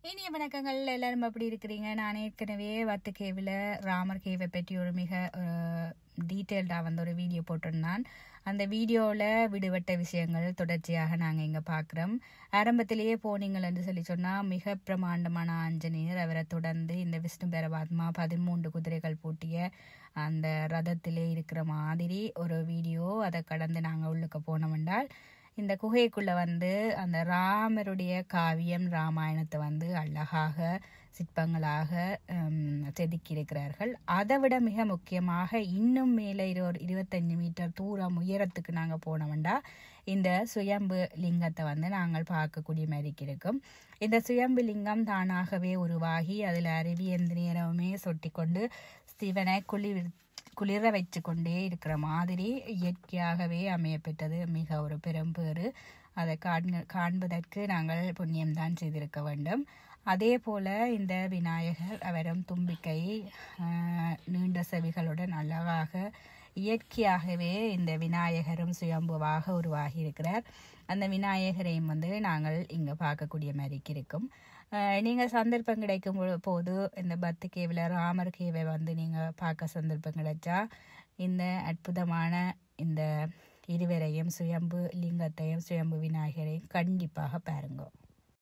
இனிய வணக்கங்கள். எல்லாரும் எப்படி இருக்கிறீங்க? நான் ஏற்கனவே வத்து கேவில் ராமர் கேவை பற்றி ஒரு மிக டீட்டெயில்டாக ஒரு வீடியோ போட்டிருந்தான். அந்த வீடியோவில் விடுபட்ட விஷயங்கள் தொடர்ச்சியாக நாங்கள் இங்கே பார்க்குறோம். ஆரம்பத்திலேயே போனீங்கள்னு சொன்னால் மிக பிரமாண்டமான ஆஞ்சநேயர், அவரை தொடர்ந்து இந்த விஷ்ணு பரமாத்மா 13 குதிரைகள் பூட்டிய அந்த ரதத்திலே இருக்கிற மாதிரி ஒரு வீடியோ. அதை கடந்து நாங்கள் உள்ளுக்கு போனோம். இந்த குகைக்குள்ளே அந்த ராமருடைய காவியம் ராமாயணத்தை அழகாக சிற்பங்களாக செதுக்கியிருக்கிறார்கள். அதை விட மிக முக்கியமாக இன்னும் மேலே ஒரு 25 மீட்டர் தூரம் உயரத்துக்கு நாங்கள் போனோம்டா இந்த சுயம்பு லிங்கத்தை நாங்கள் பார்க்கக்கூடிய மாதிரி இருக்கும். இந்த சுயம்பு லிங்கம் தானாகவே உருவாகி அதில் அருவி எந்த நேரமுமே சொட்டி கொண்டு சிவனை குளிர வச்சு கொண்டே இருக்கிற மாதிரி இயற்கையாகவே அமையப்பெற்றது. மிக ஒரு பெரும்பேறு. அதை காண்பதற்கு நாங்கள் புண்ணியம்தான் செய்திருக்க வேண்டும். அதே போல இந்த விநாயகர் அவரும் தும்பிக்கை நீண்ட செவிகளுடன் அழகாக இயற்கையாகவே இந்த விநாயகரும் சுயம்புவாக உருவாகி இருக்கிறார். அந்த விநாயகரையும் நாங்கள் இங்கே பார்க்கக்கூடிய மாதிரி இருக்கும். நீங்கள் சந்தர்ப்பம் கிடைக்கும் போது இந்த பத்து கேவில் ராமர் கேவை நீங்கள் பார்க்க சந்தர்ப்பம் கிடைச்சா இந்த அற்புதமான இந்த இருவரையும் சுயம்பு லிங்கத்தையும் சுயம்பு விநாயகரையும் கண்டிப்பாக பாருங்க.